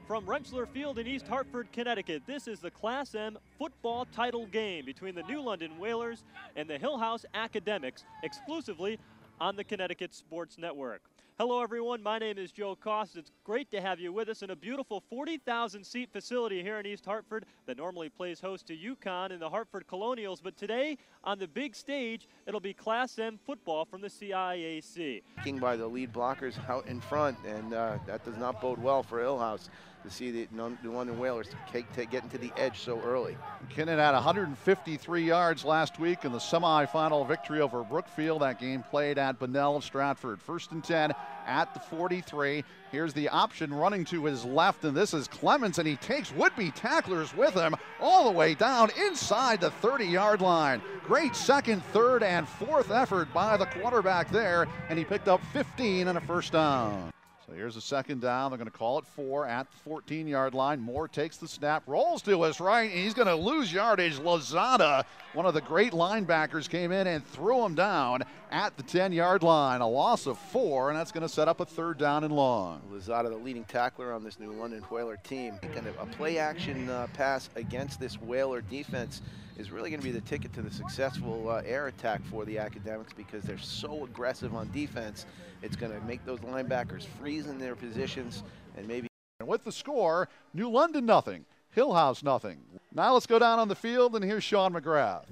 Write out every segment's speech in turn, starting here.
From Rensselaer Field in East Hartford, Connecticut, this is the Class M football title game between the New London Whalers and the Hillhouse Academics, exclusively on the Connecticut Sports Network. Hello everyone, my name is Joe Koss. It's great to have you with us in a beautiful 40,000 seat facility here in East Hartford that normally plays host to UConn and the Hartford Colonials, but today on the big stage it'll be Class M football from the CIAC. By the lead blockers out in front, and that does not bode well for Hillhouse to see the New London Whalers get into the edge so early. McKinnon had 153 yards last week in the semifinal victory over Brookfield. That game played at Bunnell of Stratford. 1st and 10 at the 43. Here's the option running to his left, and this is Clemens, and he takes would-be tacklers with him all the way down inside the 30-yard line. Great second, third, and fourth effort by the quarterback there, and he picked up 15 and a first down. So here's a second down. They're going to call it 4 at the 14-yard line. Moore takes the snap, rolls to his right, and he's going to lose yardage. Lozada, one of the great linebackers, came in and threw him down at the 10-yard line. A loss of 4, and that's going to set up a 3rd down and long. Lozada, the leading tackler on this New London Whaler team. Kind of a play-action pass against this Whaler defense is really going to be the ticket to the successful air attack for the Academics, because they're so aggressive on defense. It's going to make those linebackers freeze in their positions, and maybe. And with the score, New London nothing, Hillhouse nothing. Now let's go down on the field, and here's Sean McGrath.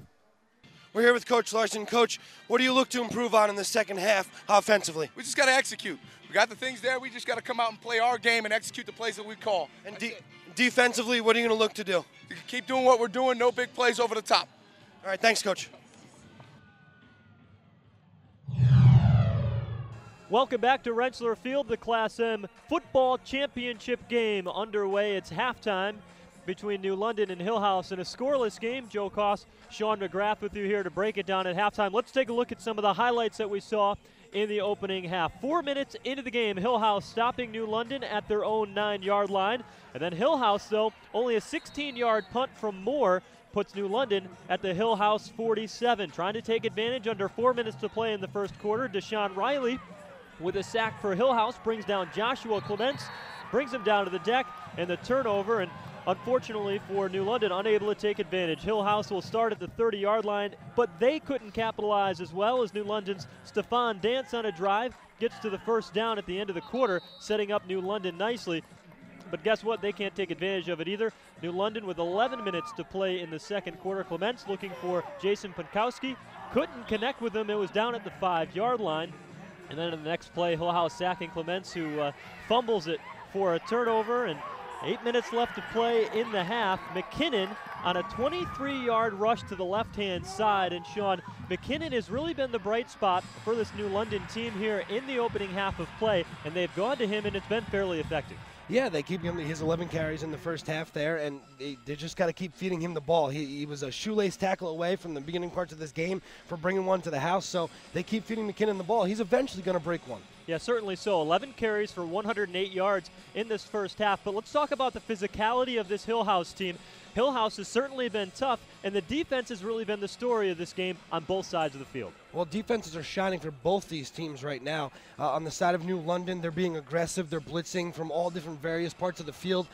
We're here with Coach Larson. Coach, what do you look to improve on in the second half offensively? We just got to execute. We got the things there. We just got to come out and play our game and execute the plays that we call. And defensively, what are you going to look to do? Keep doing what we're doing. No big plays over the top. All right, thanks, Coach. Welcome back to Rensselaer Field, the Class M football championship game underway. It's halftime between New London and Hillhouse in a scoreless game. Joe Koss, Sean McGrath with you here to break it down at halftime. Let's take a look at some of the highlights that we saw in the opening half. 4 minutes into the game, Hillhouse stopping New London at their own 9-yard line. And then Hillhouse, though, only a 16-yard punt from Moore puts New London at the Hillhouse 47. Trying to take advantage under 4 minutes to play in the first quarter. Deshaun Riley with a sack for Hillhouse brings down Joshua Clements, brings him down to the deck, and the turnover. And unfortunately for New London, unable to take advantage. Hillhouse will start at the 30-yard line, but they couldn't capitalize as well as New London's Stephon Dance on a drive gets to the first down at the end of the quarter, setting up New London nicely. But guess what? They can't take advantage of it either. New London with 11 minutes to play in the second quarter. Clements looking for Jason Pankowski. Couldn't connect with him. It was down at the 5-yard line. And then in the next play, Hillhouse sacking Clements, who fumbles it for a turnover. And 8 minutes left to play in the half. McKinnon on a 23-yard rush to the left-hand side. And Sean, McKinnon has really been the bright spot for this New London team here in the opening half of play. And they've gone to him, and it's been fairly effective. Yeah, they keep him his 11 carries in the first half there, and they just got to keep feeding him the ball. He was a shoelace tackle away from the beginning parts of this game for bringing one to the house, so they keep feeding McKinnon the ball. He's eventually going to break one. Yeah, certainly so. 11 carries for 108 yards in this first half. But let's talk about the physicality of this Hillhouse team. Hillhouse has certainly been tough, and the defense has really been the story of this game on both sides of the field. Well, defenses are shining for both these teams right now. On the side of New London, they're being aggressive. They're blitzing from all different various parts of the field,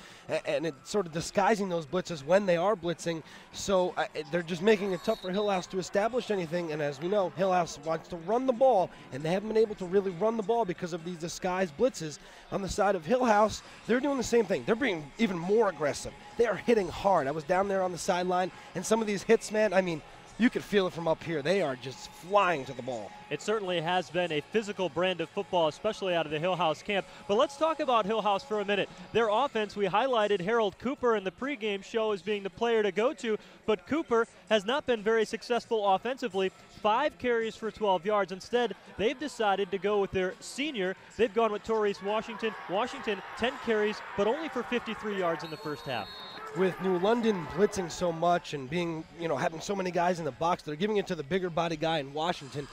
and it's sort of disguising those blitzes when they are blitzing. So they're just making it tough for Hillhouse to establish anything. And as we know, Hillhouse wants to run the ball, and they haven't been able to really run the ball because of these disguised blitzes. On the side of Hillhouse, they're doing the same thing. They're being even more aggressive. They are hitting hard. I was down there on the sideline, and some of these hits, man, I mean, you could feel it from up here. They are just flying to the ball. It certainly has been a physical brand of football, especially out of the Hillhouse camp. But let's talk about Hillhouse for a minute. Their offense, we highlighted Harold Cooper in the pregame show as being the player to go to, but Cooper has not been very successful offensively. 5 carries for 12 yards. Instead, they've decided to go with their senior. They've gone with Taurus Washington. Washington, 10 carries, but only for 53 yards in the first half. With New London blitzing so much and being, having so many guys in the box, they're giving it to the bigger body guy in Washington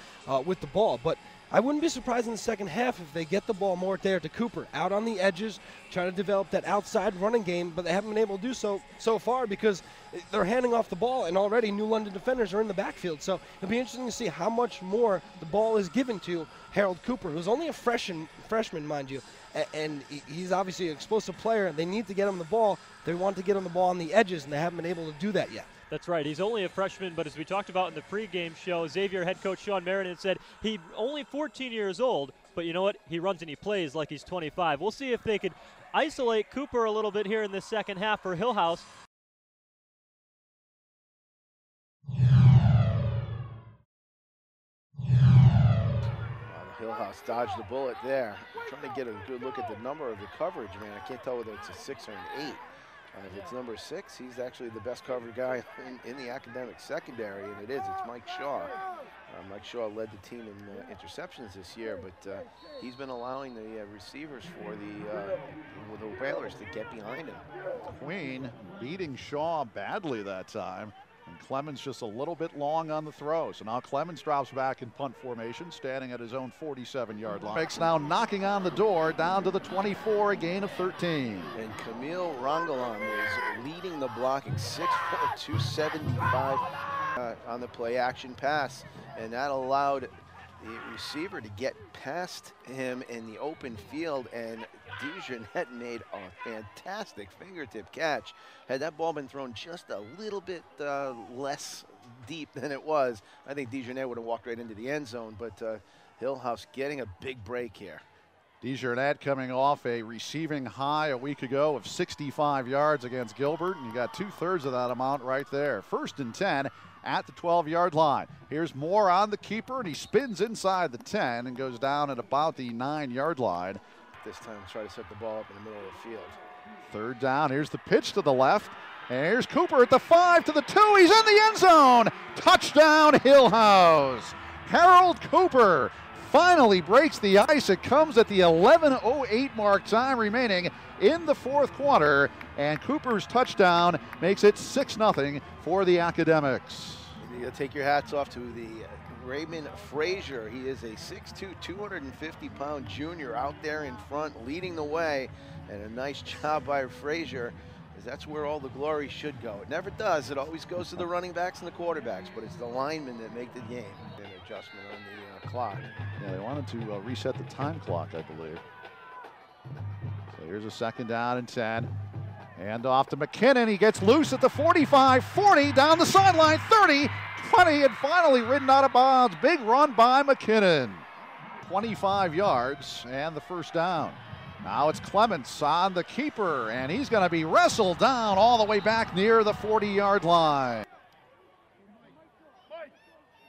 with the ball. But I wouldn't be surprised in the second half if they get the ball more there to Cooper, out on the edges, trying to develop that outside running game, but they haven't been able to do so far because they're handing off the ball, and already New London defenders are in the backfield. So it'll be interesting to see how much more the ball is given to Harold Cooper, who's only a freshman, mind you, and he's obviously an explosive player. They need to get him the ball. They want to get him the ball on the edges, and they haven't been able to do that yet. That's right. He's only a freshman, but as we talked about in the pregame show, Xavier head coach Sean Meriden said he's only 14 years old, but you know what? He runs and he plays like he's 25. We'll see if they could isolate Cooper a little bit here in this second half for Hillhouse. Hillhouse dodged the bullet there. I'm trying to get a good look at the number of the coverage, man. I can't tell whether it's a 6 or an 8. If it's number 6, he's actually the best covered guy in the academic secondary, and it is. It's Mike Shaw. Mike Shaw led the team in interceptions this year, but he's been allowing the receivers for the Whalers to get behind him. Queen beating Shaw badly that time. And Clemens just a little bit long on the throw. So now Clemens drops back in punt formation, standing at his own 47-yard line. Makes now knocking on the door, down to the 24, a gain of 13. And Camille Rongalam is leading the blocking, 6'4", 275 on the play action pass. And that allowed the receiver to get past him in the open field, and DeJournette made a fantastic fingertip catch. Had that ball been thrown just a little bit less deep than it was, I think DeJournette would have walked right into the end zone, but Hillhouse getting a big break here. DeJournette coming off a receiving high a week ago of 65 yards against Gilbert, and you got 2/3 of that amount right there. 1st and 10 at the 12-yard line. Here's Moore on the keeper, and he spins inside the 10 and goes down at about the 9-yard line. This time try to set the ball up in the middle of the field. 3rd down. Here's the pitch to the left. And here's Cooper at the 5 to the 2. He's in the end zone. Touchdown, Hillhouse. Harold Cooper finally breaks the ice. It comes at the 11:08 mark, time remaining in the 4th quarter. And Cooper's touchdown makes it 6-0 for the Academics. You gotta take your hats off to the Raymond Frazier. He is a 6'2", 250-pound junior out there in front, leading the way. And a nice job by Frazier, because that's where all the glory should go. It never does. It always goes to the running backs and the quarterbacks, but it's the linemen that make the game. An adjustment on the clock. Yeah, they wanted to reset the time clock, I believe. So here's a 2nd down and 10. Hand off to McKinnon. He gets loose at the 45, 40, down the sideline, 30, 20, and finally ridden out of bounds. Big run by McKinnon. 25 yards and the 1st down. Now it's Clements on the keeper, and he's going to be wrestled down all the way back near the 40-yard line.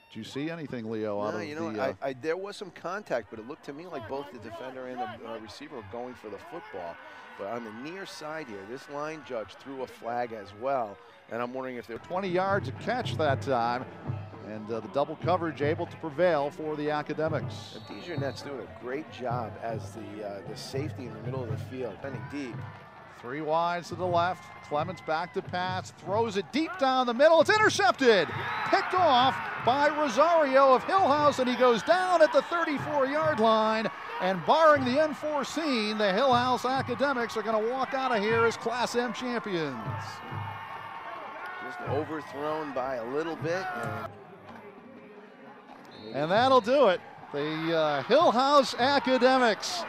Did you see anything, Leo? No, you know, there was some contact, but it looked to me like both the defender and the receiver were going for the football. But on the near side here, this line judge threw a flag as well, and I'm wondering if they're 20 yards a catch that time, and the double coverage able to prevail for the Academics. DeJournette's doing a great job as the safety in the middle of the field, defending deep. 3 wides to the left. Clements back to pass, throws it deep down the middle. It's intercepted, picked off by Rosario of Hillhouse, and he goes down at the 34-yard line. And barring the unforeseen, the Hillhouse Academics are going to walk out of here as Class M champions. Just overthrown by a little bit. And that'll do it. The Hillhouse Academics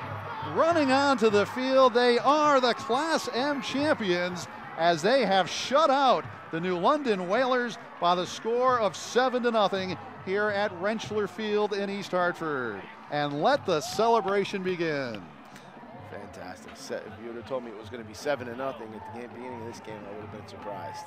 running onto the field. They are the Class M champions as they have shut out the New London Whalers by the score of 7-0 here at Rentschler Field in East Hartford. And let the celebration begin. Fantastic. If you would have told me it was going to be 7-0 at the beginning of this game, I would have been surprised.